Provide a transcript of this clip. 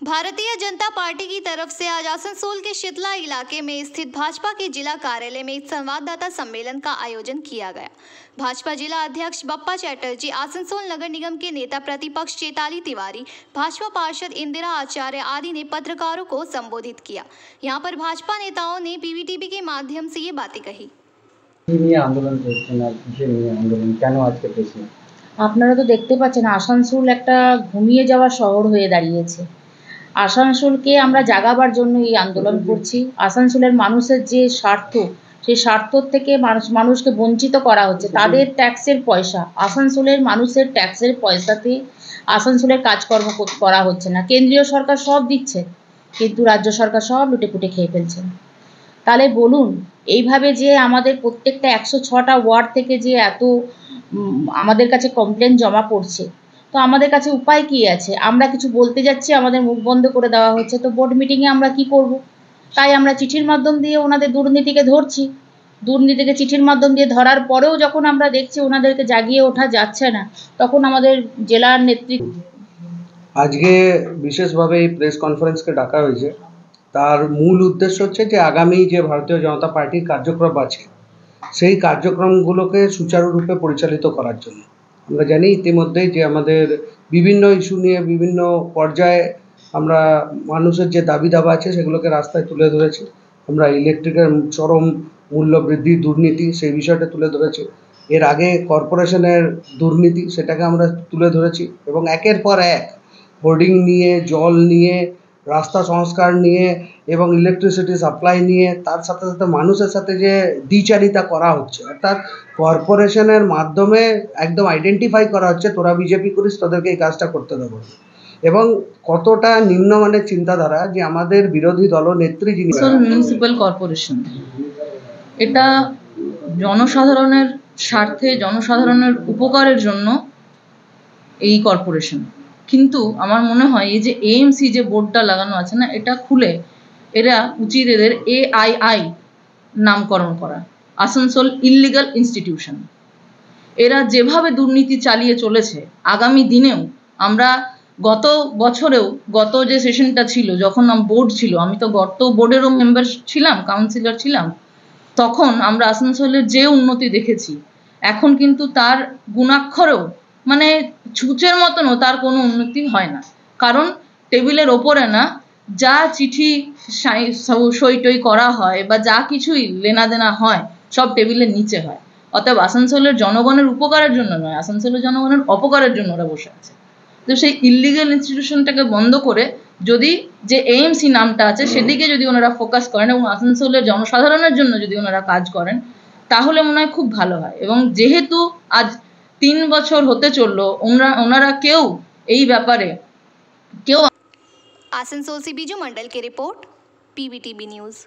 Bharatiya Janata party की तरफ से आज आसनसोल के शीतला इलाके में स्थित भाजपा के जिला कार्यालय में एक संवाददाता सम्मेलन का आयोजन किया गया। भाजपा जिला अध्यक्ष बप्पा चैटर्जी, आसनसोल नगर निगम के नेता प्रतिपक्ष चेताली तिवारी, भाजपा पार्षद इंदिरा आचार्य आदि ने पत्रकारों को संबोधित किया। यहाँ पर भाजपा नेताओं ने पीवीटीवी के माध्यम से ये बातें कही। আপনারা তো দেখতে পাচ্ছেন আসানসোল একটা ঘুমিয়ে যাওয়া শহর হয়ে দাঁড়িয়েছে। আসানসোলকে আমরা জাগাবার জন্য এই আন্দোলন করছি। আসানসোলের মানুষের যে স্বার্থ, সেই স্বার্থ থেকে মানুষকে বঞ্চিত করা হচ্ছে। তাদের ট্যাক্সের পয়সা, আসানসোলের মানুষের ট্যাক্সের পয়সাতে আসানসোলের কাজকর্ম করা হচ্ছে না। কেন্দ্রীয় সরকার সব দিচ্ছে, কিন্তু রাজ্য সরকার সব লুটেপুটে খেয়ে ফেলছে। তাহলে বলুন, এইভাবে যে আমাদের প্রত্যেকটা 106টা ওয়ার্ড থেকে যে এত আমাদের কাছে কমপ্লেন জমা পড়ছে, তো আমাদের কাছে উপায় কি আছে? আমরা কিছু বলতে যাচ্ছি, আমাদের মুখ বন্ধ করে দেওয়া হচ্ছে। তো বোর্ড মিটিংয়ে আমরা কি করব? তাই আমরা চিঠির মাধ্যম দিয়ে ওনাদের দুর্নীতিকে ধরছি। দুর্নীতিকে চিঠির মাধ্যম দিয়ে ধরার পরেও যখন আমরা দেখছি ওনাদেরকে জাগিয়ে ওঠা যাচ্ছে না, তখন আমাদের জেলার নেতৃত্ব আজকে বিশেষভাবে এই প্রেস কনফারেন্সকে ডাকা হয়েছে। তার মূল উদ্দেশ্য হচ্ছে যে আগামী যে ভারতীয় জনতা পার্টির কার্যক্রম আছে, সেই কার্যক্রমগুলোকে সুচারুরূপে পরিচালিত করার জন্য। আমরা জানি ইতিমধ্যেই যে আমাদের বিভিন্ন ইস্যু নিয়ে বিভিন্ন পর্যায়ে আমরা মানুষের যে দাবি দাবা আছে সেগুলোকে রাস্তায় তুলে ধরেছি। আমরা ইলেকট্রিকের চরম মূল্য বৃদ্ধি, দুর্নীতি, সেই বিষয়টা তুলে ধরেছি। এর আগে কর্পোরেশনের দুর্নীতি, সেটাকে আমরা তুলে ধরেছি এবং একের পর এক হোর্ডিং নিয়ে, জল নিয়ে, রাস্তা সংস্কার নিয়ে এবং ইলেকট্রিসিটি সাপ্লাই নিয়ে, তার সাথে সাথে মানুষের সাথে যে দ্বিচারিতা করা হচ্ছে, অর্থাৎ কর্পোরেশনের মাধ্যমে একদম আইডেন্টিফাই করা হচ্ছে তোরা বিজেপি করিস, তোদেরকে এই কাজটা করতে দেবো। এবং কতটা নিম্নমানের চিন্তাধারা যে আমাদের বিরোধী দলনেত্রী যিনি মিউনিসিপ্যাল কর্পোরেশন, এটা জনসাধারণের স্বার্থে, জনসাধারণের উপকারের জন্য এই কর্পোরেশন। কিন্তু আমার মনে হয় এই যে এএমসি যে বোর্ডটা লাগানো আছে না, এটা খুলে এরা উচিত এদের AII নামকরণ করা, আসানসোল ইললিগাল ইনস্টিটিউশন। এরা যেভাবে দুর্নীতি চালিয়ে চলেছে, আগামী দিনেও আমরা গত বছরেও গত যে সেশনটা ছিল, যখন বোর্ড ছিল, আমি তো গত বোর্ডেরও মেম্বার ছিলাম, কাউন্সিলর ছিলাম, তখন আমরা আসানসোলের যে উন্নতি দেখেছি, এখন কিন্তু তার গুণাক্ষরেও মানে ছুঁচের মতনও তার কোনো উন্নতি হয় না। কারণ টেবিলের ওপরে না যা চিঠি সই টই করা হয় বা যা কিছুই লেনাদেনা হয়, সব টেবিলের নিচে হয়। অতএব আসানসোলের জনগণের উপকারের জন্য নয়, আসানসোলের জনগণের অপকারের জন্য ওরা বসে আছে। তো সেই ইললিগাল ইনস্টিটিউশনটাকে বন্ধ করে যদি যে এএমসি নামটা আছে সেদিকে যদি ওনারা ফোকাস করেন এবং আসানসোলের জনসাধারণের জন্য যদি ওনারা কাজ করেন, তাহলে মনে হয় খুব ভালো হয়। এবং যেহেতু আজ 3 বছর হতে চললো, ওনারা কেউ এই ব্যাপারে কেউ। आसनसोल से बीजू मंडल की रिपोर्ट, PVTV न्यूज़।